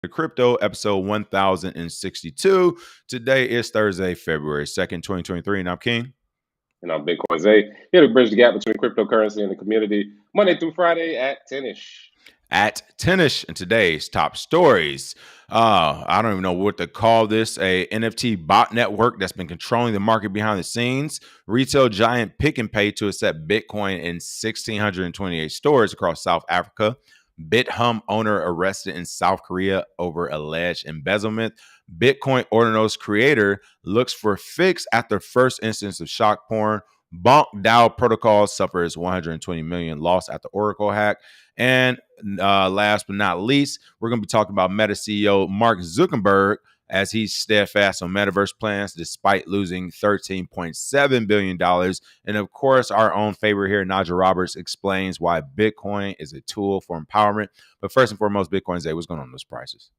The Crypto, episode 1062. Today is Thursday, February 2nd, 2023, and I'm King. And I'm Bitcoin Zay, here to bridge the gap between cryptocurrency and the community, Monday through Friday at 10-ish. At 10ish, and today's top stories. I don't even know what to call this. A NFT bot network that's been controlling the market behind the scenes. Retail giant Pick and Pay to accept Bitcoin in 1,628 stores across South Africa. Bithumb owner arrested in South Korea over alleged embezzlement. Bitcoin Ordinals creator looks for fix after first instance of shock porn. Bonk DAO protocol suffers 120 million loss at the Oracle hack. And last but not least, we're going to be talking about Meta CEO Mark Zuckerberg as he's steadfast on metaverse plans despite losing $13.7 billion. And of course, our own favorite here, Najah Roberts, explains why Bitcoin is a tool for empowerment. But first and foremost, Bitcoin's Day, what's going on with those prices?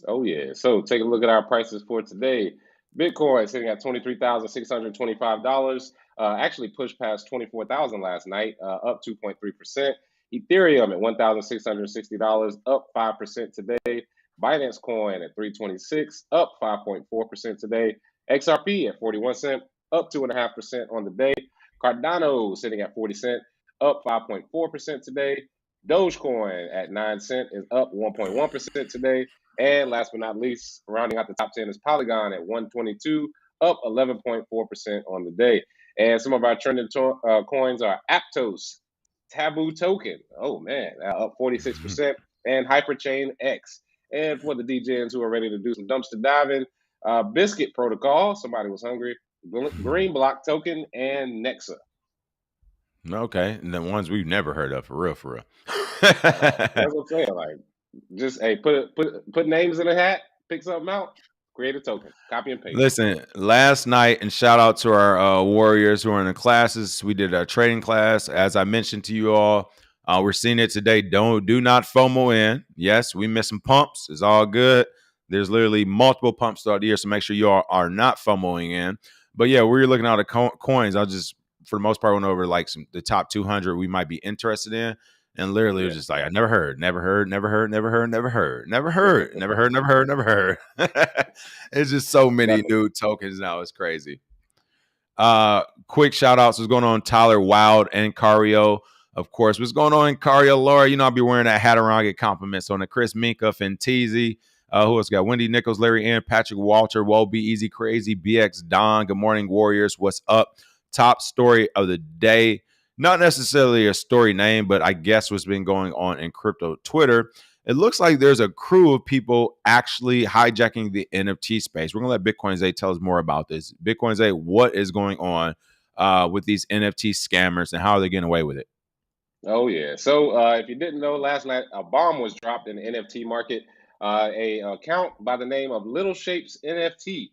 Oh, yeah. So take a look at our prices for today. Bitcoin sitting at $23,625. Actually pushed past 24,000 last night, up 2.3%. Ethereum at $1,660, up 5% today. Binance Coin at $326, up 5.4% today. XRP at 41 cents, up 2.5% on the day. Cardano sitting at 40 cents, up 5.4% today. Dogecoin at 9 cents is up 1.1% today. And last but not least, rounding out the top 10 is Polygon at 122, up 11.4% on the day. And some of our trending coins are Aptos, Taboo Token, oh man, up 46%, and Hyperchain X. And for the DJs who are ready to do some dumpster diving, Biscuit Protocol, somebody was hungry, Green Block Token, and Nexa. Okay, and the ones we've never heard of, for real, for real. That's what I'm saying. Like, just put names in a hat, pick something out, create a token, copy and paste. Listen, last night, and shout out to our warriors who are in the classes. We did a trading class, as I mentioned to you all. We're seeing it today. Do not FOMO in. Yes, we missed some pumps. It's all good. There's literally multiple pumps throughout the year, so make sure you all are not FOMOing in. But yeah, we're looking at the coins. I'll just, for the most part, went over like the top 200 we might be interested in. And literally it was just like, I never heard. It's just so many new tokens now. It's crazy. Quick shout outs. What's going on, Tyler Wild and Cario? Of course, what's going on, Cario? Laura, you know I'll be wearing that hat around, get compliments on the Chris Minka, Fenteezy. Who else got? Wendy Nichols, Larry Ann, Patrick Walter, Woe Be Easy Crazy, BX Don. Good morning, Warriors. What's up? Top story of the day. Not necessarily a story name, but I guess what's been going on in crypto Twitter. It looks like there's a crew of people actually hijacking the NFT space. We're going to let Bitcoin Zay tell us more about this. Bitcoin Zay, what is going on with these NFT scammers and how are they getting away with it? Oh, yeah. So if you didn't know, last night a bomb was dropped in the NFT market. A account by the name of Little Shapes NFT.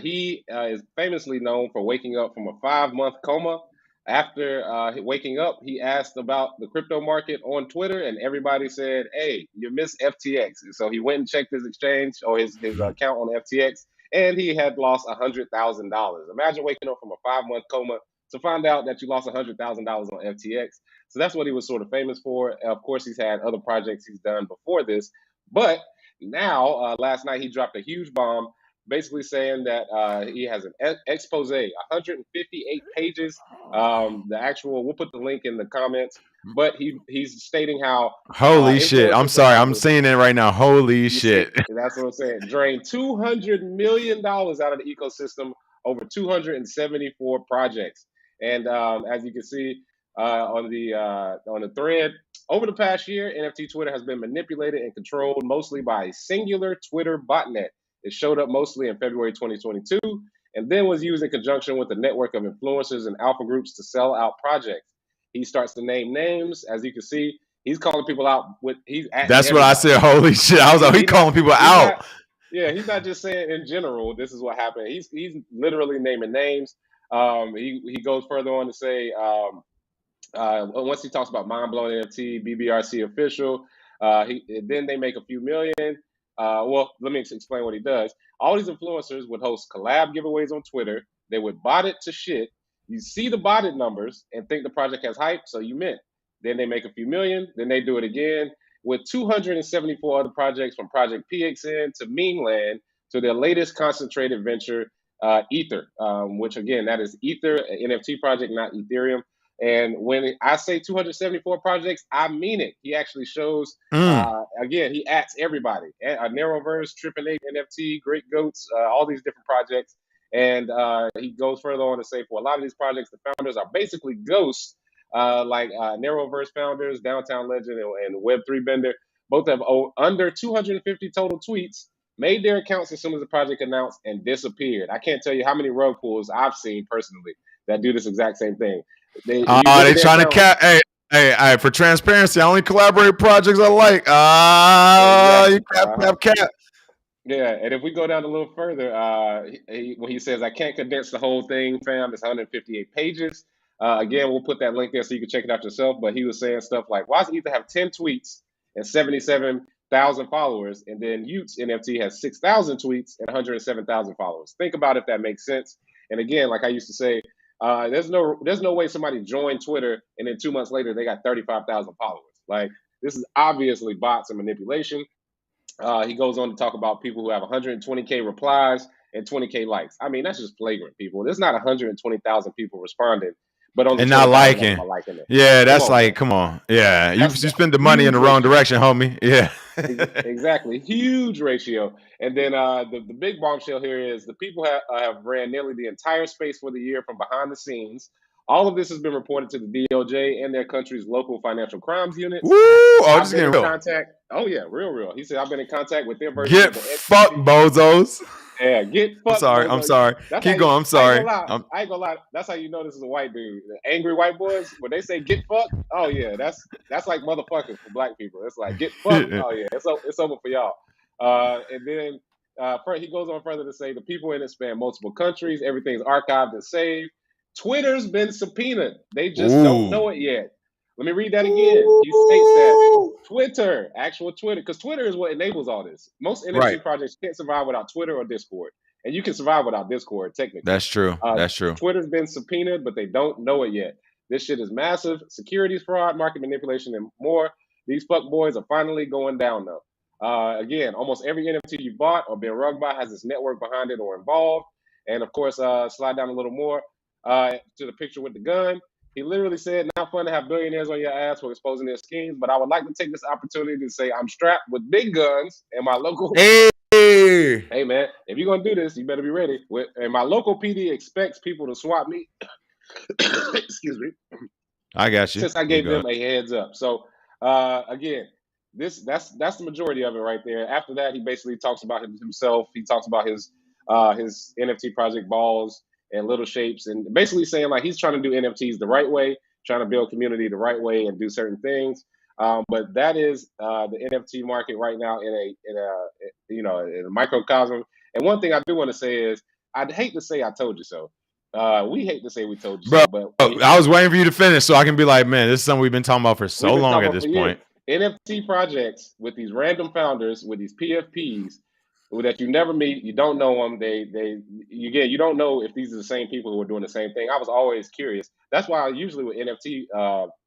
He is famously known for waking up from a 5-month coma. After waking up, he asked about the crypto market on Twitter, and everybody said, "Hey, you missed FTX." And so he went and checked his exchange or his account on FTX, and he had lost $100,000. Imagine waking up from a 5-month coma to find out that you lost $100,000 on FTX. So that's what he was sort of famous for. Of course, he's had other projects he's done before this, but now last night he dropped a huge bomb, basically saying that he has an expose, 158 pages. The actual, we'll put the link in the comments, but he's stating how holy shit. I'm sorry, I'm seeing it right now. Holy shit. That's what I'm saying. Drained $200 million out of the ecosystem over 274 projects. And as you can see on the thread, over the past year, NFT Twitter has been manipulated and controlled mostly by a singular Twitter botnet. It showed up mostly in February 2022 and then was used in conjunction with a network of influencers and alpha groups to sell out projects. He starts to name names. As you can see, he's calling people out. That's what I said. Holy shit. I was like, he's calling people out. He's not just saying in general, this is what happened. He's literally naming names. He goes further on to say, once he talks about mind-blowing NFT, BBRC official, then they make a few million. Well, let me explain what he does. All these influencers would host collab giveaways on Twitter. They would bot it to shit. You see the botted numbers and think the project has hype, so you mint. Then they make a few million. Then they do it again. with 274 other projects from Project PXN to Memeland to their latest concentrated venture, Ether, which again, that is Ether, an NFT project, not Ethereum. And when I say 274 projects, I mean it. He actually shows, again, he adds everybody. Narrowverse, Triple Eight NFT, Great Goats, all these different projects. And he goes further on to say for a lot of these projects, the founders are basically ghosts, like Narrowverse founders, Downtown Legend, and Web3 Bender. Both have under 250 total tweets, made their accounts as soon as the project announced, and disappeared. I can't tell you how many rug pulls I've seen personally that do this exact same thing. They trying to cap. Hey, for transparency, I only collaborate projects I like. You cap. Yeah, and if we go down a little further, when he says, I can't condense the whole thing, fam, it's 158 pages. Again, we'll put that link there so you can check it out yourself. But he was saying stuff like, why does Ether have 10 tweets and 77,000 followers? And then Utes NFT has 6,000 tweets and 107,000 followers. Think about if that makes sense. And again, like I used to say, there's no way somebody joined Twitter and then 2 months later they got 35,000 followers. Like, this is obviously bots and manipulation. He goes on to talk about people who have 120K replies and 20K likes. I mean, that's just flagrant, people. There's not 120,000 people responding, but only and not liking it. Yeah, that's come on. Yeah, you spend the money in the wrong direction, homie. Yeah, exactly. Huge ratio. And then the big bombshell here is the people have ran nearly the entire space for the year from behind the scenes. All of this has been reported to the DOJ and their country's local financial crimes units. Woo! Oh, this is getting real. Oh yeah, real. He said, I've been in contact with their version. Get fucked, bozos. Yeah, get fucked. I'm sorry. Keep going. I'm sorry. I ain't gonna lie. That's how you know this is a white dude. The angry white boys, when they say get fucked, oh yeah, that's like motherfuckers for black people. It's like get fucked. Oh yeah, it's over for y'all. And then he goes on further to say the people in it span multiple countries. Everything's archived and saved. Twitter's been subpoenaed. They just don't know it yet. Let me read that again. He states that Twitter, actual Twitter, because Twitter is what enables all this. Most NFT projects can't survive without Twitter or Discord. And you can survive without Discord, technically. That's true. That's true. Twitter's been subpoenaed, but they don't know it yet. This shit is massive. Securities fraud, market manipulation, and more. These fuckboys are finally going down, though. Again, almost every NFT you bought or been rugged by has this network behind it or involved. And, of course, slide down a little more. To the picture with the gun. He literally said, not fun to have billionaires on your ass for exposing their schemes, but I would like to take this opportunity to say I'm strapped with big guns and my local... Hey, man, if you're going to do this, you better be ready. And my local PD expects people to swap me. Excuse me. I got you. Since I gave them a heads up. So, again, that's the majority of it right there. After that, he basically talks about himself. He talks about his NFT project Balls and Little Shapes, and basically saying like he's trying to do NFTs the right way, trying to build community the right way and do certain things. But that is the NFT market right now in a microcosm. And one thing I do want to say is I'd hate to say I told you so. We hate to say we told you so, but I was waiting for you to finish so I can be like, man, this is something we've been talking about for so long at this point. NFT projects with these random founders, with these PFPs, that you never meet, you don't know them. You don't know if these are the same people who are doing the same thing. I was always curious. That's why usually with NFT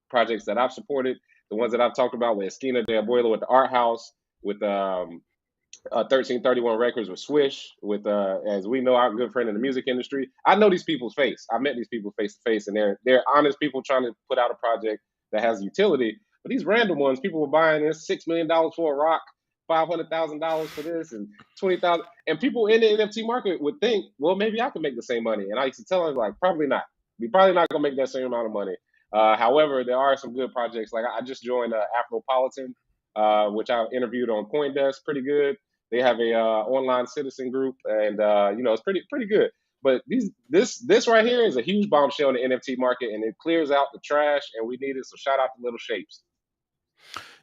projects that I've supported, the ones that I've talked about with Esquina de Abuelo, with the Art House, with 1331 Records, with Swish, with as we know, our good friend in the music industry. I know these people's face. I met these people face to face, and they're honest people trying to put out a project that has utility. But these random ones, people were buying this $6 million for a rock, $500,000 for this, and $20,000. And people in the NFT market would think, well, maybe I can make the same money. And I used to tell them, like, probably not. You're probably not going to make that same amount of money. However, there are some good projects. Like I just joined Afropolitan, which I interviewed on CoinDesk. Pretty good. They have a online citizen group, and it's pretty good. But this right here is a huge bombshell in the NFT market, and it clears out the trash, and we need it. So shout out to Little Shapes.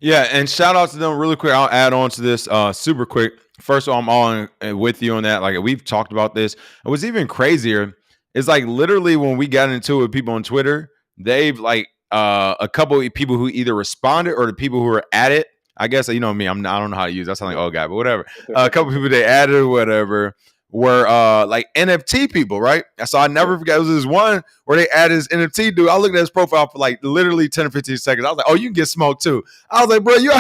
Yeah, and shout out to them really quick. I'll add on to this super quick. First of all, I'm all with you on that. Like we've talked about this. It was even crazier. It's like literally when we got into it with people on Twitter, they've like a couple of people who either responded or the people who were at it. I guess, you know me, I don't know how to use it. I sound like old guy, but whatever. A couple of people they added or whatever were like NFT people, right? So I never forget. It was this one where they added this NFT dude. I looked at his profile for like literally 10 or 15 seconds. I was like, oh, you can get smoked too. I was like, bro, you.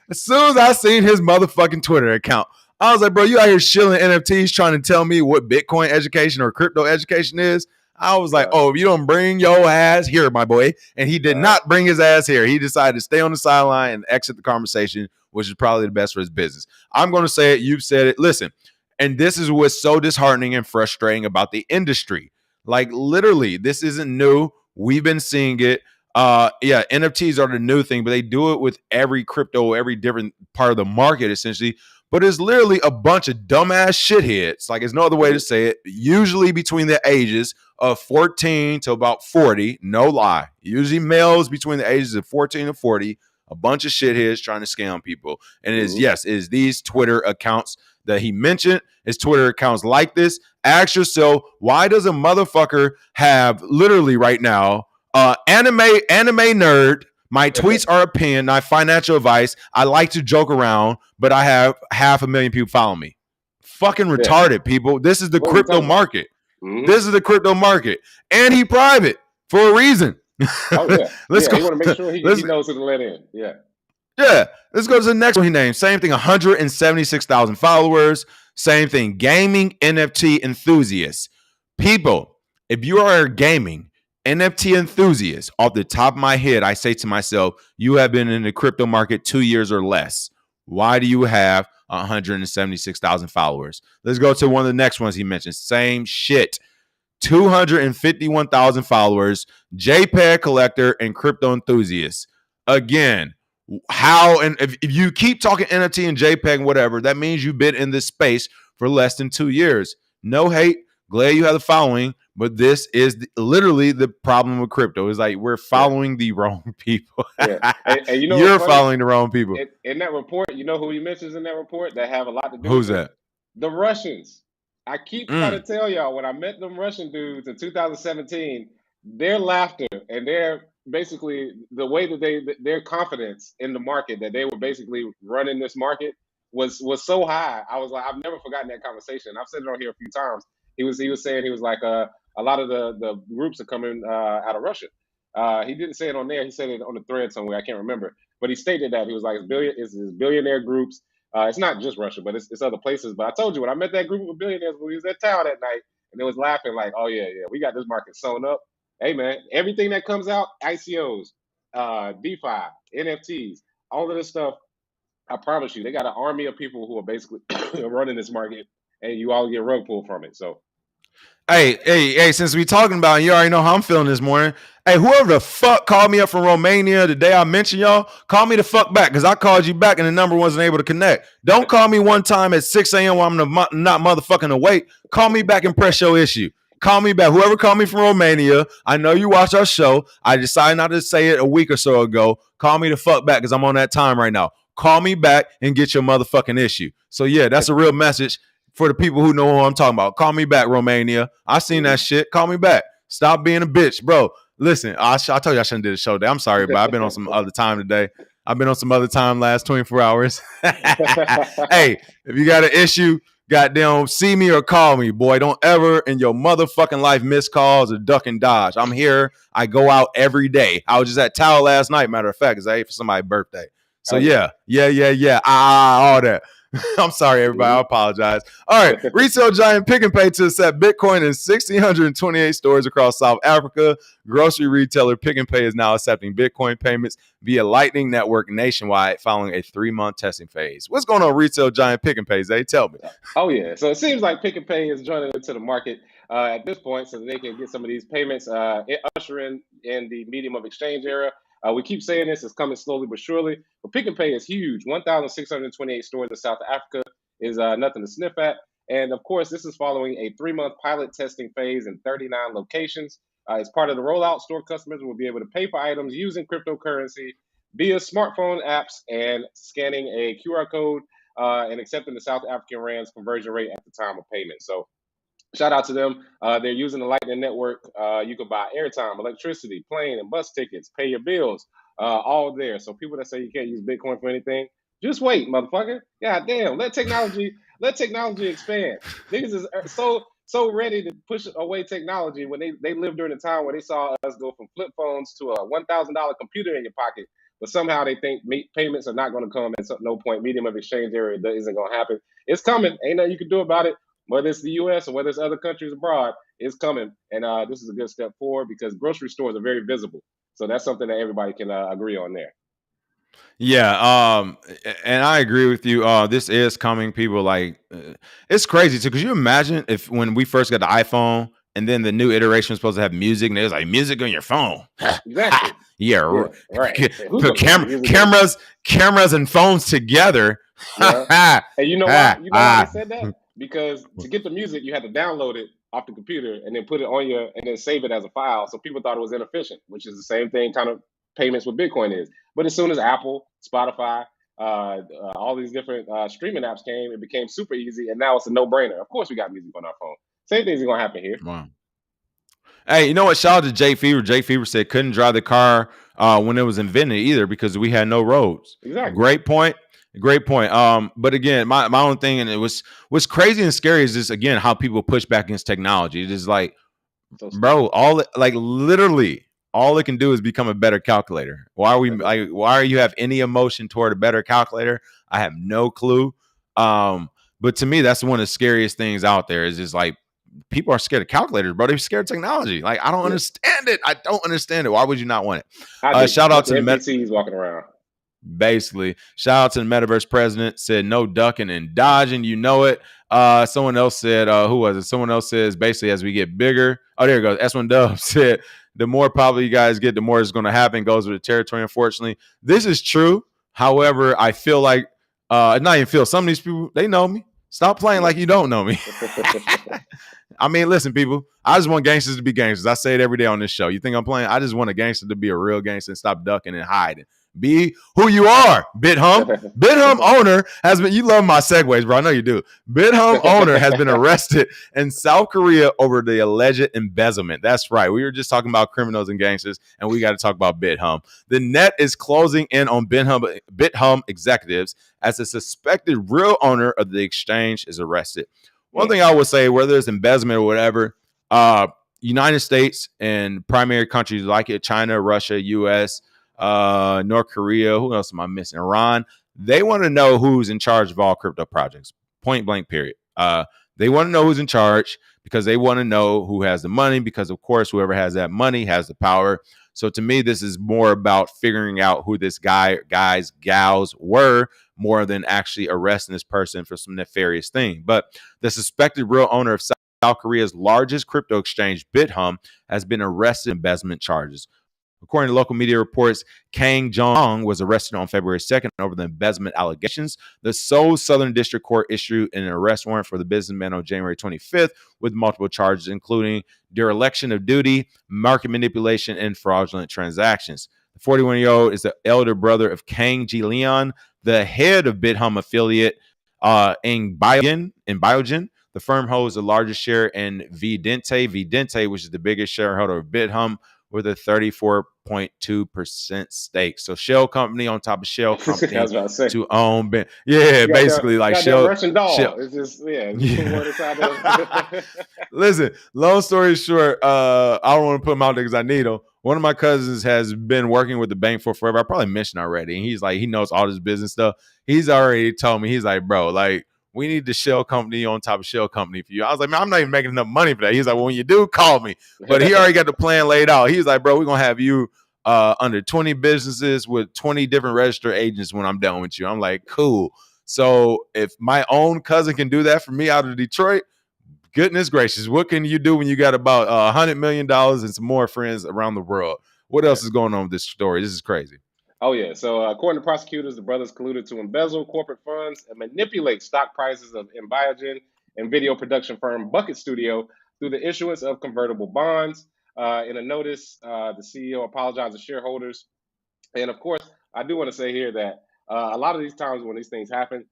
As soon as I seen his motherfucking Twitter account, I was like, bro, you out here shilling NFTs trying to tell me what Bitcoin education or crypto education is. I was like, oh, if you don't bring your ass here, my boy. And he did not bring his ass here. He decided to stay on the sideline and exit the conversation, which is probably the best for his business. I'm going to say it. You've said it. Listen, and this is what's so disheartening and frustrating about the industry. Like, literally, this isn't new. We've been seeing it. Yeah, NFTs are the new thing, but they do it with every crypto, every different part of the market, essentially. But it's literally a bunch of dumbass shitheads. Like, there's no other way to say it. Usually between the ages of 14 to about 40, no lie. Usually males between the ages of 14 and 40, a bunch of shitheads trying to scam people. And it is, yes, it is these Twitter accounts that he mentioned. It's Twitter accounts like this. Ask yourself, why does a motherfucker have literally right now anime nerd? My tweets are opinion, not financial advice. I like to joke around, but I have 500,000 people following me. Fucking retarded, people. This is the crypto market. This is the crypto market. And he private for a reason. Oh, yeah. Let's go. He want to make sure he knows who to let in. Yeah. Yeah. Let's go to the next one he named. Same thing, 176,000 followers. Same thing, gaming NFT enthusiasts. People, if you are a gaming NFT enthusiast, off the top of my head, I say to myself, you have been in the crypto market 2 years or less. Why do you have 176,000 followers? Let's go to one of the next ones he mentioned. Same shit. 251,000 followers, JPEG collector, and crypto enthusiast. Again, how, and if you keep talking NFT and JPEG and whatever, that means you've been in this space for less than 2 years. No hate. Glad you have the following, but this is literally the problem with crypto. Is like we're following the wrong people. Yeah. And you know you're following the wrong people. In that report, you know who he mentions in that report that have a lot to do Who's with that? The Russians. I keep trying to tell y'all, when I met them Russian dudes in 2017, their laughter and their basically the way that their confidence in the market that they were basically running this market was so high. I was like, I've never forgotten that conversation. I've said it on here a few times. He was saying, he was like, a lot of the groups are coming out of Russia. He didn't say it on there. He said it on the thread somewhere. I can't remember. But he stated that he was like, it's billionaire groups. It's not just Russia, but it's other places. But I told you, when I met that group of billionaires, we was at town that night, and they was laughing like, oh, yeah, we got this market sewn up. Hey, man, everything that comes out, ICOs, DeFi, NFTs, all of this stuff, I promise you, they got an army of people who are basically running this market, and you all get rug pulled from it. So, Hey, since we talking about it, you already know how I'm feeling this morning. Hey, whoever the fuck called me up from Romania the day I mentioned y'all, call me the fuck back, because I called you back and the number wasn't able to connect. Don't call me one time at 6 a.m. while I'm not motherfucking awake. Call me back and press your issue. Call me back. Whoever called me from Romania, I know you watch our show. I decided not to say it a week or so ago. Call me the fuck back, because I'm on that time right now. Call me back and get your motherfucking issue. So yeah, that's a real message for the people who know who I'm talking about. Call me back, Romania. I seen that shit. Call me back. Stop being a bitch, bro. Listen, I told you I shouldn't do the show today. I'm sorry, but I've been on some other time today. I've been on some other time last 24 hours. Hey, if you got an issue, goddamn, see me or call me, boy. Don't ever in your motherfucking life miss calls or duck and dodge. I'm here. I go out every day. I was just at Towel last night, matter of fact, because I ate for somebody's birthday. So yeah. All that. I'm sorry, everybody. I apologize. All right. Retail giant Pick n Pay to accept Bitcoin in 1,628 stores across South Africa. Grocery retailer Pick n Pay is now accepting Bitcoin payments via Lightning Network nationwide following a 3-month testing phase. What's going on, retail giant Pick n Pay, Zay? Tell me. Oh, yeah. So it seems like Pick n Pay is joining into the market at this point so that they can get some of these payments, ushering in the medium of exchange era. We keep saying this, it's coming slowly but surely. But Pick n Pay is huge. 1,628 stores in South Africa is nothing to sniff at. And of course, this is following a 3-month pilot testing phase in 39 locations. As part of the rollout, store customers will be able to pay for items using cryptocurrency via smartphone apps and scanning a QR code and accepting the South African Rand's conversion rate at the time of payment. So shout out to them. They're using the Lightning Network. You can buy airtime, electricity, plane and bus tickets, pay your bills, all there. So people that say you can't use Bitcoin for anything, just wait, motherfucker. God damn, let technology Let technology expand. Niggas is so ready to push away technology when they lived during a time where they saw us go from flip phones to a $1,000 computer in your pocket. But somehow they think payments are not going to come at no point. Medium of exchange area isn't going to happen. It's coming. Ain't nothing you can do about it. Whether it's the U.S. or whether it's other countries abroad, it's coming. And this is a good step forward because grocery stores are very visible. So that's something that everybody can agree on there. Yeah, and I agree with you. This is coming. People like it's crazy too. Could you imagine if when we first got the iPhone and then the new iteration was supposed to have music and it was like music on your phone? Exactly. Yeah, right. Put cameras and phones together. Yeah. And you know why? You know why they said that? Because to get the music, you had to download it off the computer and then put it on your and then save it as a file. So people thought it was inefficient, which is the same thing kind of payments with Bitcoin is. But as soon as Apple, Spotify, all these different streaming apps came, it became super easy, and now it's a no-brainer. Of course, we got music on our phone. Same thing's gonna happen here. Wow. Hey, you know what? Shout out to Jay Fever. Jay Fever said couldn't drive the car when it was invented either because we had no roads. Exactly. Great point. Great point. But again, my own thing, and it was what's crazy and scary is just again how people push back against technology. It is like, bro, literally all it can do is become a better calculator. Why are you have any emotion toward a better calculator? I have no clue. But to me, that's one of the scariest things out there is just like people are scared of calculators, bro. They're scared of technology. Like, I don't understand it. I don't understand it. Why would you not want it? Shout out to the NPCs walking around. Basically, shout out to the metaverse president. Said no ducking and dodging. You know it. Someone else said, who was it? Someone else says basically as we get bigger. Oh, there it goes. S1 Dub said the more popular you guys get, the more it's going to happen. Goes with the territory. Unfortunately, this is true. However, I feel like not even feel some of these people, they know me. Stop playing like you don't know me. I mean, listen, people, I just want gangsters to be gangsters. I say it every day on this show. You think I'm playing? I just want a gangster to be a real gangster and stop ducking and hiding. Be who you are, Bithumb. Bithumb owner has been, you love my segues, bro. I know you do. Bithumb owner has been arrested in South Korea over the alleged embezzlement. That's right. We were just talking about criminals and gangsters, and we got to talk about Bithumb. The net is closing in on Bithumb executives as a suspected real owner of the exchange is arrested. One thing I would say, whether it's embezzlement or whatever, United States and primary countries like it, China, Russia, U.S., North Korea, who else am I missing? Iran. They want to know who's in charge of all crypto projects. Point blank, period. They want to know who's in charge because they want to know who has the money because, of course, whoever has that money has the power. So to me, this is more about figuring out who this guys, gals were more than actually arresting this person for some nefarious thing. But the suspected real owner of South Korea's largest crypto exchange, Bithumb, has been arrested in embezzlement charges. According to local media reports, Kang Jong was arrested on February 2nd over the embezzlement allegations. The Seoul Southern District Court issued an arrest warrant for the businessman on January 25th with multiple charges, including dereliction of duty, market manipulation, and fraudulent transactions. The 41-year-old is the elder brother of Kang Ji-leon, the head of Bithumb affiliate in Biogen. The firm holds the largest share in Vidente, which is the biggest shareholder of Bithumb, with a 34.2% stake. So shell company on top of shell company to own. Basically like shell. Russian doll. Shell. It's just, Listen, long story short, I don't want to put them out there because I need them. One of my cousins has been working with the bank for forever. I probably mentioned already. And he's like, he knows all this business stuff. He's already told me, he's like, bro, like, we need the shell company on top of shell company for you. I was like, man, I'm not even making enough money for that. He's like, well, when you do, call me. But he already got the plan laid out. He's like, bro, we're going to have you under 20 businesses with 20 different registered agents when I'm done with you. I'm like, cool. So if my own cousin can do that for me out of Detroit, goodness gracious, what can you do when you got about $100 million and some more friends around the world? What else is going on with this story? This is crazy. Oh, yeah. So according to prosecutors, the brothers colluded to embezzle corporate funds and manipulate stock prices of Biogen and video production firm Bucket Studio through the issuance of convertible bonds. In a notice, the CEO apologized to shareholders. And of course, I do want to say here that a lot of these times when these things happen,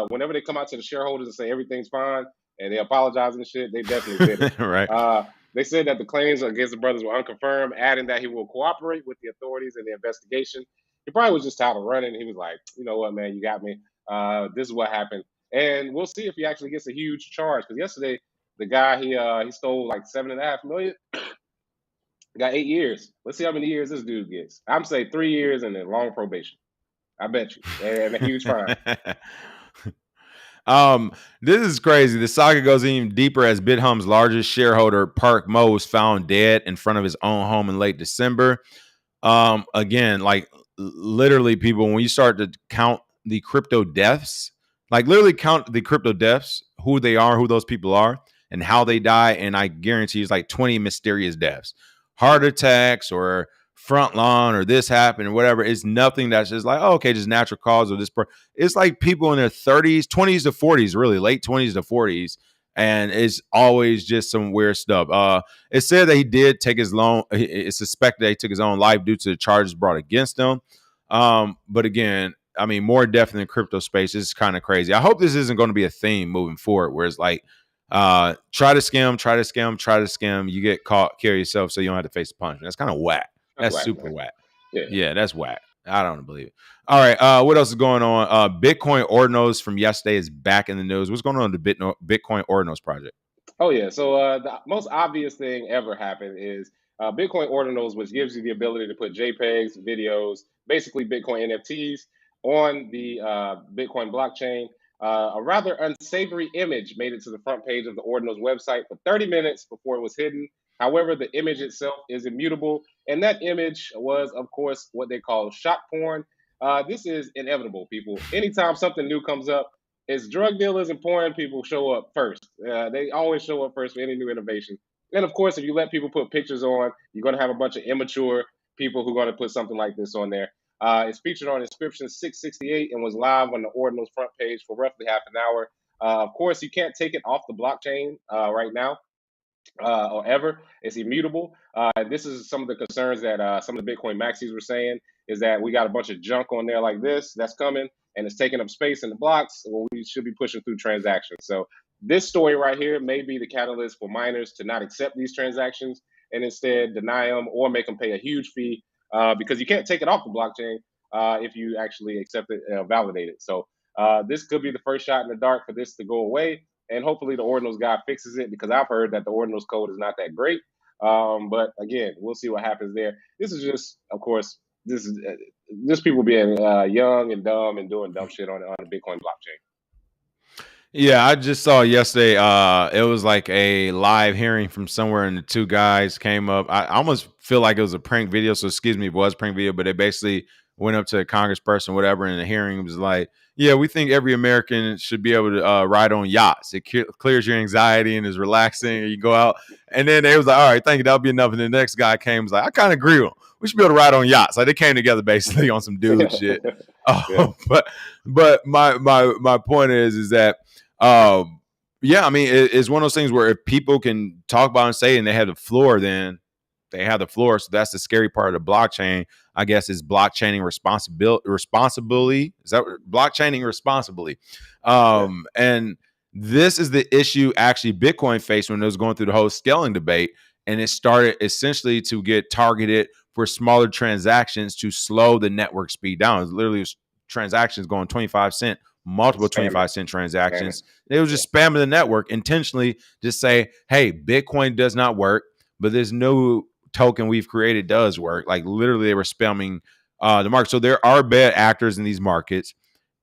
whenever they come out to the shareholders and say everything's fine and they apologize and shit, they definitely did it. Right. They said that the claims against the brothers were unconfirmed, adding that he will cooperate with the authorities in the investigation. He probably was just tired of running. He was like, you know what, man, you got me. This is what happened. and we'll see if he actually gets a huge charge. Because yesterday, the guy he stole like $7.5 million, got 8 years. Let's see how many years this dude gets. I'm saying 3 years and then long probation. I bet you, and a huge fine. This is crazy. The saga goes even deeper as Bithumb's largest shareholder, Park Mo, was found dead in front of his own home in late December. Again, like literally, people, when you start to count the crypto deaths, like literally count the crypto deaths, who they are, who those people are, and how they die, and I guarantee it's like 20 mysterious deaths, heart attacks or front lawn or this happened or whatever. It's nothing that's just like, oh, okay, just natural cause of this. It's like people in their 30s, 20s to 40s, really late 20s to 40s, and it's always just some weird stuff. It said that he did take his loan. It's suspected that he took his own life due to the charges brought against him. But again, I mean, more death in the crypto space is kind of crazy. I hope this isn't going to be a theme moving forward, where it's like, try to scam, you get caught, kill yourself so you don't have to face the punishment. That's kind of whack. That's whack, super man. whack. Yeah. Yeah, that's whack. I don't believe it. All right, what else is going on? Bitcoin Ordinals from yesterday is back in the news. What's going on with the Bitcoin Ordinals project? Oh yeah. So the most obvious thing ever happened is Bitcoin Ordinals, which gives you the ability to put JPEGs, videos, basically Bitcoin NFTs on the Bitcoin blockchain. A rather unsavory image made it to the front page of the Ordinals website for 30 minutes before it was hidden. However, the image itself is immutable, and that image was, of course, what they call shot porn. This is inevitable, people. Anytime something new comes up, it's drug dealers and porn people show up first. They always show up first for any new innovation. And of course, if you let people put pictures on, you're going to have a bunch of immature people who are going to put something like this on there. It's featured on inscription 668 and was live on the Ordinals front page for roughly half an hour. Of course, you can't take it off the blockchain right now. Or ever. It's immutable. This is some of the concerns that some of the Bitcoin maxis were saying, is that we got a bunch of junk on there like this that's coming and it's taking up space in the blocks when we should be pushing through transactions. So this story right here may be the catalyst for miners to not accept these transactions and instead deny them or make them pay a huge fee because you can't take it off the blockchain if you actually accept it, validate it. So this could be the first shot in the dark for this to go away. And hopefully the Ordinals guy fixes it, because I've heard that the Ordinals code is not that great. But again, we'll see what happens there. This is just, of course, this is just people being young and dumb and doing dumb shit on the Bitcoin blockchain. Yeah, I just saw yesterday. It was like a live hearing from somewhere, and the two guys came up. I almost feel like it was a prank video, so excuse me if it was a prank video, but they basically went up to a congressperson, whatever, and the hearing was like, yeah, we think every American should be able to ride on yachts. It clears your anxiety and is relaxing. You go out, and then they was like, all right, thank you, that'll be enough. And the next guy came, was like, I kind of agree with him. We should be able to ride on yachts. Like they came together basically on some dude shit. Yeah. But my point is that yeah, I mean, it's one of those things where if people can talk about and say, and they have the floor, then they have the floor. So that's the scary part of the blockchain, I guess, is blockchaining responsibly. Is that blockchaining responsibly? And this is the issue actually Bitcoin faced when it was going through the whole scaling debate. And it started essentially to get targeted for smaller transactions to slow the network speed down. It's literally transactions going 25 cent, multiple 25-cent transactions. It was just spamming the network intentionally, just say, hey, Bitcoin does not work, but there's no token we've created does work. Like literally they were spamming the market. So there are bad actors in these markets.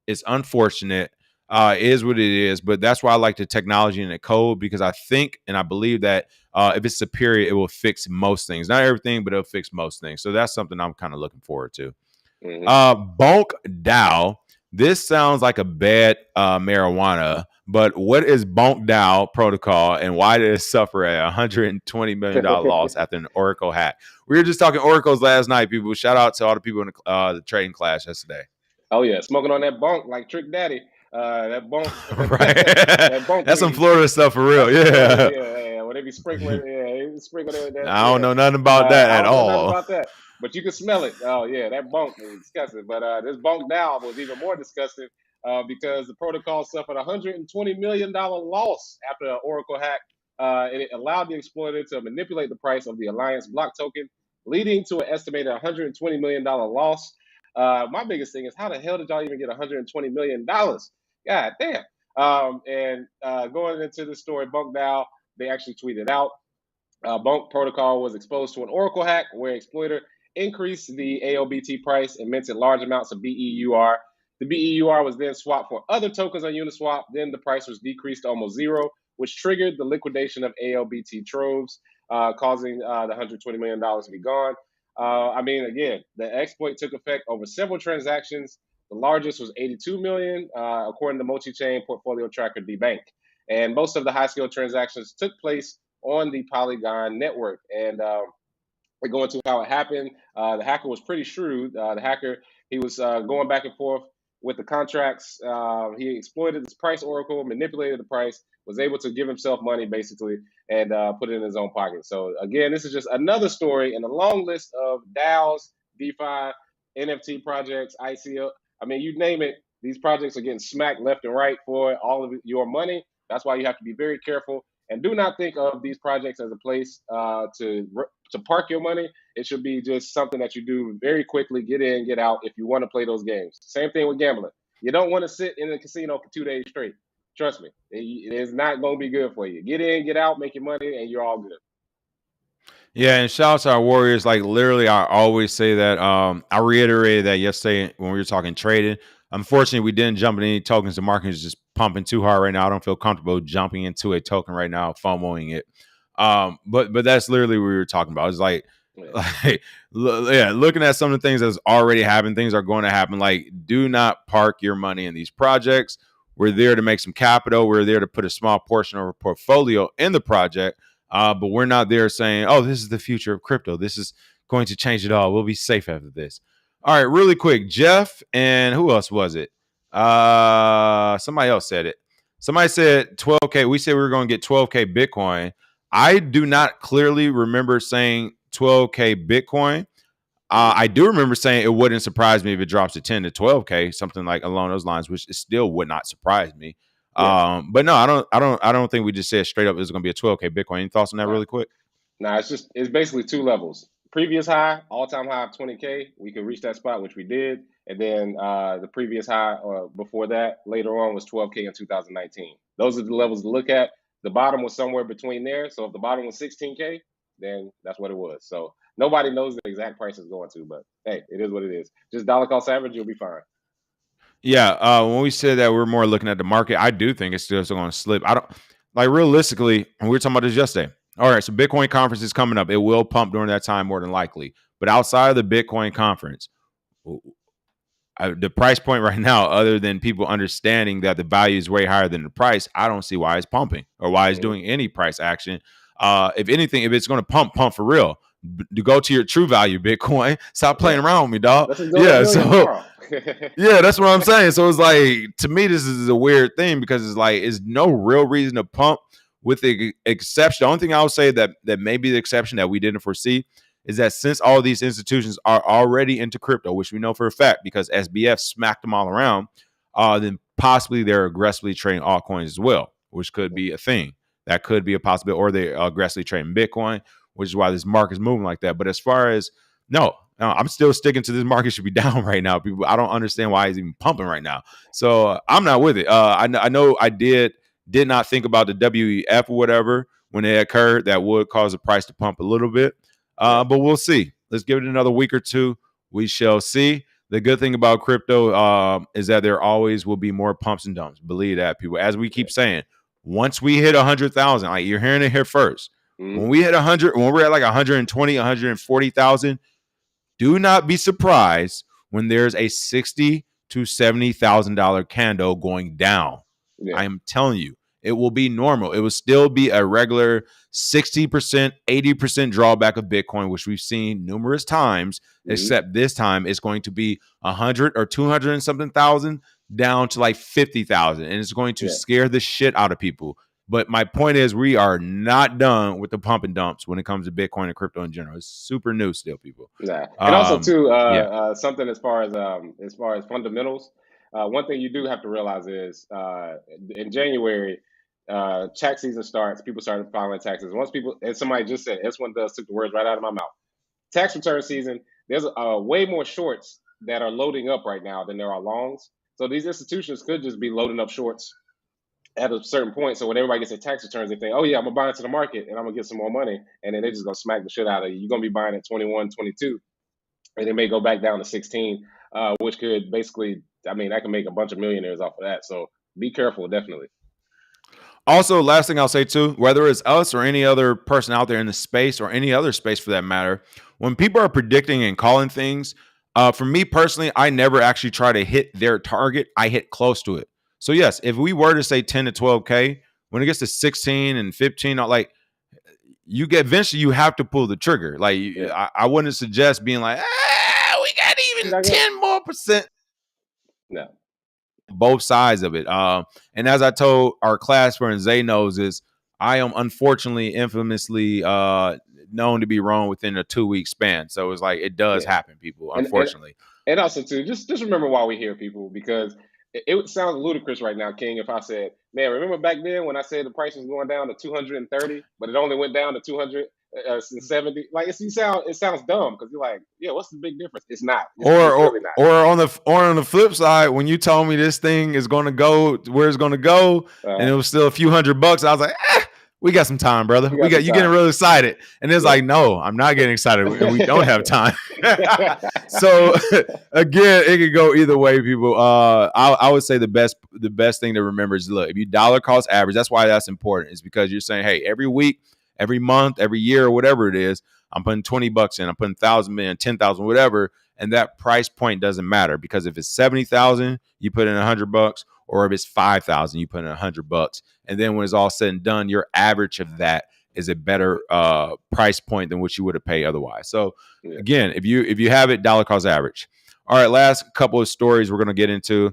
It's unfortunate. It is what it is, but that's why I like the technology and the code, because I think and I believe that if it's superior, it will fix most things. Not everything, but it'll fix most things. So that's something I'm kind of looking forward to. Bonk DAO. This sounds like a bad marijuana, but what is Bonk DAO protocol and why did it suffer a $120 million loss after an Oracle hack? We were just talking Oracles last night, people. Shout out to all the people in the trading class yesterday. Oh yeah, smoking on that bonk like Trick Daddy. That bonk, right? that bonk. That's some Florida stuff for real. Yeah. Yeah. When they be sprinkling, sprinkling that. I don't know nothing about that at all. Nothing about that. But you can smell it. Oh yeah, that bonk is disgusting. But this Bonk DAO was even more disgusting because the protocol suffered a $120 million loss after an Oracle hack. And it allowed the exploiter to manipulate the price of the Alliance block token, leading to an estimated $120 million loss. My biggest thing is, how the hell did y'all even get $120 million? God damn. And going into the story, Bonk DAO, they actually tweeted out, Bonk protocol was exposed to an Oracle hack where exploiter increased the AOBT price and minted large amounts of BEUR. The BEUR was then swapped for other tokens on Uniswap. Then the price was decreased to almost zero, which triggered the liquidation of AOBT troves, causing the $120 million to be gone. I mean, again, the exploit took effect over several transactions. The largest was 82 million, according to multi-chain portfolio tracker DBank. And most of the high-scale transactions took place on the Polygon network. And we go into how it happened. The hacker was pretty shrewd. The hacker, he was going back and forth with the contracts. He exploited this price oracle, manipulated the price, was able to give himself money basically, and put it in his own pocket. So again, this is just another story in a long list of DAOs, DeFi, NFT projects, ICO. I mean, you name it. These projects are getting smacked left and right for all of your money. That's why you have to be very careful. And do not think of these projects as a place to park your money. It should be just something that you do very quickly, get in, get out if you want to play those games. Same thing with gambling. You don't want to sit in a casino for 2 days straight. Trust me, it is not going to be good for you. Get in, get out, make your money, and you're all good. Yeah, and shout out to our warriors. Like literally, I always say that. I reiterated that yesterday when we were talking trading. Unfortunately, we didn't jump in any tokens. The market is just pumping too hard right now. I don't feel comfortable jumping into a token right now, FOMOing it. But that's literally what we were talking about. It's like, looking at some of the things that's already happened, things are going to happen. Like, do not park your money in these projects. We're there to make some capital. We're there to put a small portion of our portfolio in the project. But we're not there saying, oh, this is the future of crypto. This is going to change it all. We'll be safe after this. All right, really quick. Jeff and who else was it? Somebody else said it. Somebody said 12K. We said we were going to get 12K Bitcoin. I do not clearly remember saying 12K Bitcoin. I do remember saying it wouldn't surprise me if it drops to 10 to 12K, something like along those lines, which still would not surprise me. Yeah. But no, I don't think we just said straight up it's going to be a 12K Bitcoin. Any thoughts on that really quick? Nah, it's basically two levels. Previous high, all-time high of 20K, we could reach that spot, which we did. And then the previous high before that, later on, was 12K in 2019. Those are the levels to look at. The bottom was somewhere between there. So if the bottom was 16K, then that's what it was. So nobody knows the exact price it's going to, but hey, it is what it is. Just dollar cost average, you'll be fine. Yeah, when we said that we're more looking at the market, I do think it's still going to slip. I don't like realistically, and we were talking about this yesterday. All right, so Bitcoin conference is coming up. It will pump during that time more than likely. But outside of the Bitcoin conference, the price point right now, other than people understanding that the value is way higher than the price, I don't see why it's pumping or why it's doing any price action. If anything, if it's going to pump for real, to go to your true value Bitcoin. Stop playing around with me, dog. Yeah, so yeah, that's what I'm saying. So it's like, to me, this is a weird thing because it's like, it's no real reason to pump, with the exception. The only thing I would say that may be the exception that we didn't foresee is that since all these institutions are already into crypto, which we know for a fact because SBF smacked them all around, then possibly they're aggressively trading altcoins as well, which could be a thing. That could be a possibility, or they're aggressively trading Bitcoin, which is why this market is moving like that. But as far as, no, I'm still sticking to this market should be down right now. People, I don't understand why it's even pumping right now. So I'm not with it. I know I did not think about the WEF or whatever when it occurred. That would cause the price to pump a little bit. But we'll see. Let's give it another week or two. We shall see. The good thing about crypto is that there always will be more pumps and dumps. Believe that, people. As we keep saying, once we hit 100,000, like you're hearing it here first. When we hit 100, when we're at like 120, 140,000, do not be surprised when there's a $60,000 to $70,000 candle going down. Yeah. I am telling you, it will be normal. It will still be a regular 60%, 80% drawback of Bitcoin, which we've seen numerous times, except this time it's going to be 100 or 200 and something thousand down to like 50,000. And it's going to scare the shit out of people. But my point is, we are not done with the pump and dumps when it comes to Bitcoin and crypto in general. It's super new still, people. Yeah. And also too, something as far as fundamentals, one thing you do have to realize is in January, tax season starts. People started filing taxes. Once people, and somebody just said, S1 does took the words right out of my mouth. Tax return season. There's way more shorts that are loading up right now than there are longs. So these institutions could just be loading up shorts at a certain point. So when everybody gets their tax returns, they think, oh yeah, I'm gonna buy into the market and I'm gonna get some more money, and then they're just gonna smack the shit out of you. You're gonna be buying at 21, 22, and it may go back down to 16, which could basically, I mean, that can make a bunch of millionaires off of that. So be careful, definitely. Also, last thing I'll say too, whether it's us or any other person out there in the space or any other space for that matter, when people are predicting and calling things, for me personally, I never actually try to hit their target. I hit close to it. So yes, if we were to say 10 to 12K, when it gets to 16 and 15, like you get eventually you have to pull the trigger. Like I wouldn't suggest being like, we got even 10 more percent. No. Both sides of it. And as I told our class friend Zay knows is I am unfortunately infamously known to be wrong within a 2-week span. So it's like it does happen, people, unfortunately. And also too, just remember why we here, people, because it sounds ludicrous right now, King, if I said, man, remember back then when I said the price was going down to 230, but it only went down to 270? Like it sounds dumb because you're like, yeah, what's the big difference? It's not. It's really not. Or on the flip side, when you told me this thing is going to go where it's going to go, and it was still a few $100, I was like, we got some time, brother. You getting real excited. And it's like, no, I'm not getting excited. And we don't have time. So again, it could go either way, people. I would say the best thing to remember is, look, if you dollar cost average, that's why that's important, is because you're saying, hey, every week, every month, every year, or whatever it is, I'm putting $20 in, I'm putting 1,000 in, 10,000, whatever. And that price point doesn't matter, because if it's 70,000, you put in $100, or if it's 5,000, you put in $100. And then when it's all said and done, your average of that is a better price point than what you would have paid otherwise. So again, if you have it, dollar cost average. All right, last couple of stories we're going to get into.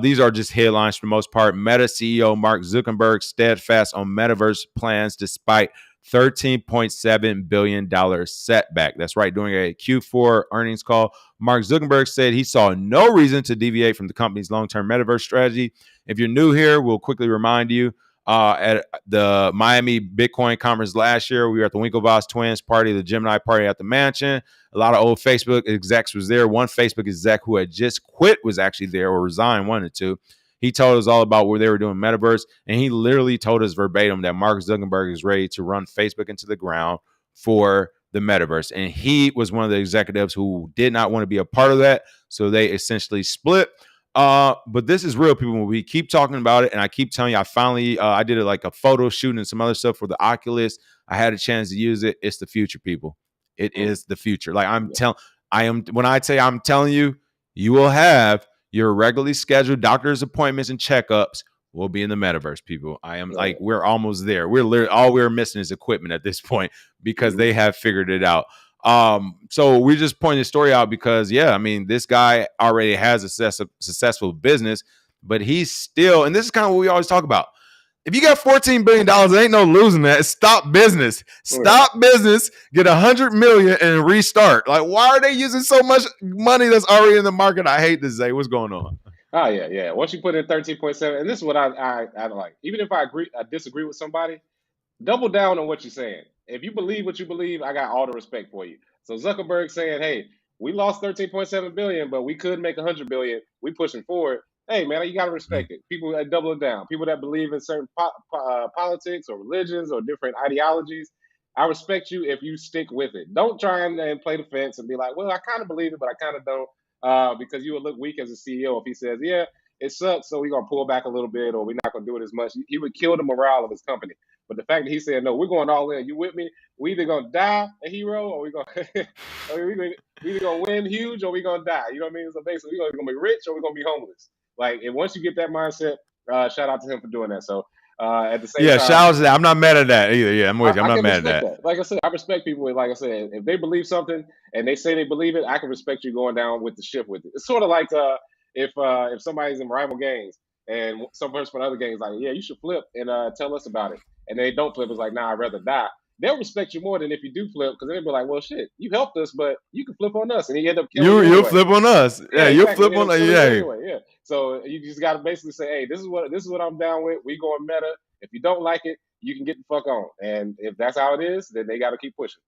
These are just headlines for the most part. Meta CEO Mark Zuckerberg steadfast on metaverse plans despite $13.7 billion setback. That's right. During a Q4 earnings call, Mark Zuckerberg said he saw no reason to deviate from the company's long-term metaverse strategy. If you're new here, we'll quickly remind you, at the Miami Bitcoin conference last year, we were at the Winklevoss twins party, the Gemini party at the mansion. A lot of old Facebook execs was there. One Facebook exec who had just quit was actually there, or resigned, one or two. He told us all about what they were doing metaverse, and he literally told us verbatim that Mark Zuckerberg is ready to run Facebook into the ground for the metaverse. And he was one of the executives who did not want to be a part of that, so they essentially split. But this is real, people. We keep talking about it, and I keep telling you, I finally I did it like a photo shoot and some other stuff for the Oculus. I had a chance to use it. It's the future, people. It is the future. Like when I say I'm telling you, you will have your regularly scheduled doctor's appointments and checkups will be in the metaverse, people. I am like, we're almost there. We're literally, all we're missing is equipment at this point, because they have figured it out. So we just pointed the story out because, I mean, this guy already has a successful business, but he's still, and this is kind of what we always talk about. If you got $14 billion, there ain't no losing that. Stop business. Stop business. Get $100 million and restart. Like, why are they using so much money that's already in the market? I hate this, Zay. What's going on? Oh yeah. Once you put in 13.7, and this is what I like. Even if I disagree with somebody, double down on what you're saying. If you believe what you believe, I got all the respect for you. So Zuckerberg saying, hey, we lost 13.7 billion, but we could make 100 billion. We pushing forward. Hey, man, you got to respect it. People that double it down, people that believe in certain politics or religions or different ideologies, I respect you if you stick with it. Don't try and play the fence and be like, well, I kind of believe it, but I kind of don't, because you would look weak as a CEO if he says, yeah, it sucks, so we're going to pull back a little bit, or we're not going to do it as much. He would kill the morale of his company. But the fact that he said, no, we're going all in. You with me? We either going to die a hero, or we either going to win huge, or we going to die. You know what I mean? So basically, we're going to be rich, or we're going to be homeless. Like, and once you get that mindset, shout out to him for doing that. So at the same time, shout out to that. I'm not mad at that either. Yeah, I'm with you. I'm not mad at that. Like I said, I respect people. Like I said, if they believe something and they say they believe it, I can respect you going down with the ship with it. It's sort of like if somebody's in rival gangs and some person from other gangs like, yeah, you should flip and tell us about it, and they don't flip, it's like, nah, I'd rather die. They'll respect you more than if you do flip, because they'll be like, well, shit, you helped us, but you can flip on us, and he end up killing you. You'll flip on us. Yeah, you'll flip on us. Anyway, yeah. So you just got to basically say, hey, this is what I'm down with. We going meta. If you don't like it, you can get the fuck on. And if that's how it is, then they got to keep pushing.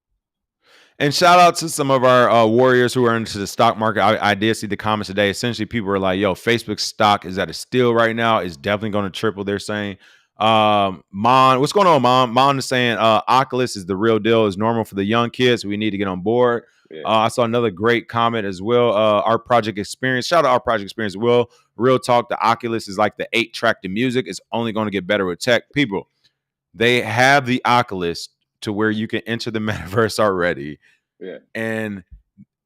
And shout out to some of our warriors who are into the stock market. I did see the comments today. Essentially, people were like, yo, Facebook stock is at a steal right now. It's definitely going to triple, they're saying. Mon, what's going on, Mon? Mon is saying Oculus is the real deal. It's normal for the young kids. We need to get on board. Yeah. I saw another great comment as well. Our project experience. Shout out our project experience. Will real talk. The Oculus is like the 8-track to music. It's only going to get better with tech. People, they have the Oculus to where you can enter the metaverse already. Yeah. And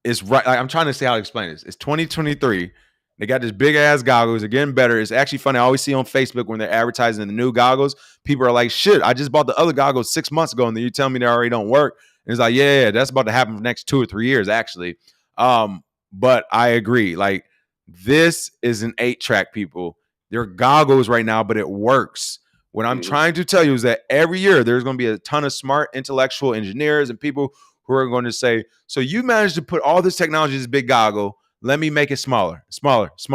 it's right. Like, I'm trying to say how to explain this. It's 2023. They got this big ass goggles. They're getting better. It's actually funny. I always see on Facebook when they're advertising the new goggles, people are like, shit, I just bought the other goggles 6 months ago. And then you tell me they already don't work. And it's like, yeah, that's about to happen for the next 2 or 3 years, actually. But I agree. Like, this is an 8-track, people. They're goggles right now, but it works. What I'm trying to tell you is that every year there's going to be a ton of smart intellectual engineers and people who are going to say, so you managed to put all this technology in this big goggle. Let me make it smaller. Now it's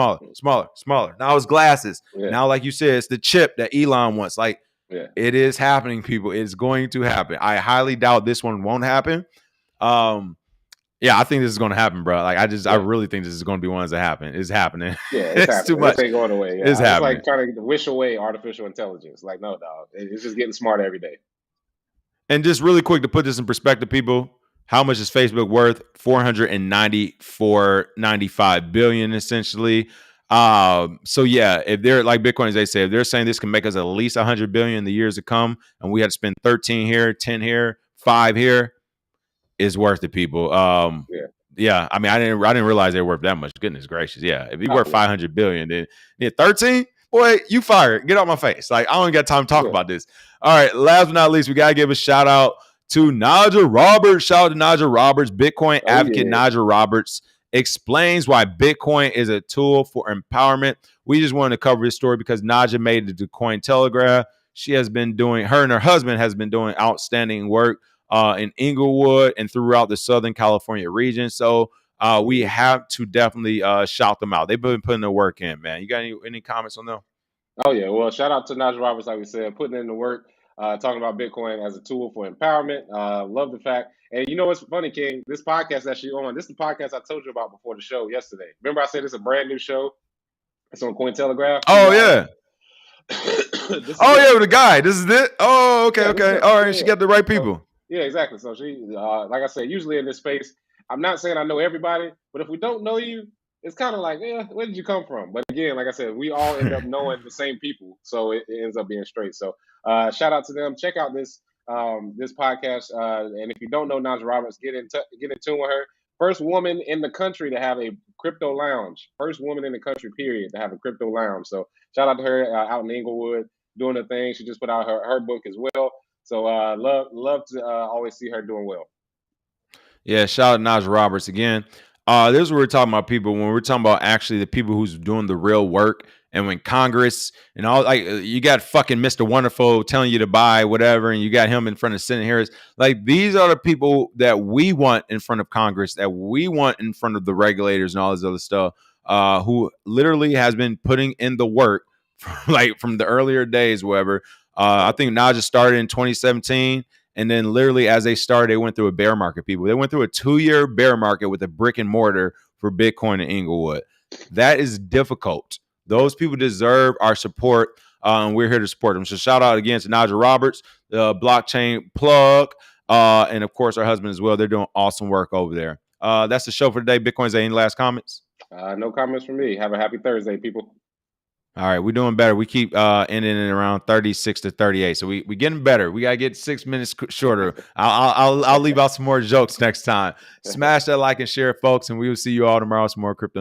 glasses. Yeah. Now, like you said, it's the chip that Elon wants. Like, it is happening, people. It's going to happen. I highly doubt this one won't happen. Yeah, I think this is going to happen, bro. Like, I really think this is going to be ones that happen. It's happening. Yeah, it's too much. This ain't going away. It's happening. Like trying to wish away artificial intelligence. Like, no, dog. It's just getting smarter every day. And just really quick to put this in perspective, people, how much is Facebook worth? $494.95 billion, essentially. So yeah, if they're like Bitcoin, as they say, if they're saying this can make us at least 100 billion in the years to come, and we had to spend 13 here, 10 here, 5 here, it's worth it, people. Yeah. I mean, I didn't realize they were worth that much. Goodness gracious. Yeah. If you worth 500 billion, then 13, boy, you fired. Get out my face. Like, I don't got time to talk about this. All right. Last but not least, we got to give a shout out to Najah Roberts. Shout out to Najah Roberts, Bitcoin advocate. Najah Roberts explains why Bitcoin is a tool for empowerment. We just wanted to cover this story because Najah made it to Cointelegraph. She has been doing, her and her husband has been doing outstanding work in Inglewood and throughout the Southern California region. So we have to definitely shout them out. They've been putting the work in, man. You got any comments on them? Oh, yeah. Well, shout out to Najah Roberts, like we said, putting in the work, talking about Bitcoin as a tool for empowerment. Love the fact. And you know what's funny, King? This podcast that she's on, this is the podcast I told you about before the show yesterday. Remember I said it's a brand new show? It's on Cointelegraph. Oh, yeah. With the guy. This is it? Oh, okay, okay. All right, she got the right people. Yeah, exactly. So she, like I said, usually in this space, I'm not saying I know everybody, but if we don't know you, it's kind of like, where did you come from? But again, like I said, we all end up knowing the same people, so it ends up being straight. So shout out to them. Check out this podcast, and if you don't know Najah Roberts, get in tune with her. First woman in the country to have a crypto lounge. First woman in the country, period, to have a crypto lounge. So shout out to her out in Inglewood doing the thing. She just put out her book as well. So love to always see her doing well. Yeah, shout out to Najah Roberts again. This is what we're talking about, people. When we're talking about actually the people who's doing the real work, and when Congress and all, like, you got fucking Mr. Wonderful telling you to buy whatever, and you got him in front of Senate Harris. Like, these are the people that we want in front of Congress, that we want in front of the regulators and all this other stuff, who literally has been putting in the work from the earlier days, whatever. I think Najah started in 2017. And then literally as they started, they went through a bear market, people. They went through a 2-year bear market with a brick and mortar for Bitcoin in Inglewood. That is difficult. Those people deserve our support, and we're here to support them. So shout out again to Najah Roberts, the blockchain plug, and of course our husband as well. They're doing awesome work over there. That's the show for today. Bitcoin's. Any last comments? No comments from me. Have a happy Thursday, people. All right, we're doing better. We keep ending in around 36 to 38, so we getting better. We gotta get 6 minutes shorter. I'll leave out some more jokes next time. Smash that like and share, folks, and we will see you all tomorrow. Some more crypto.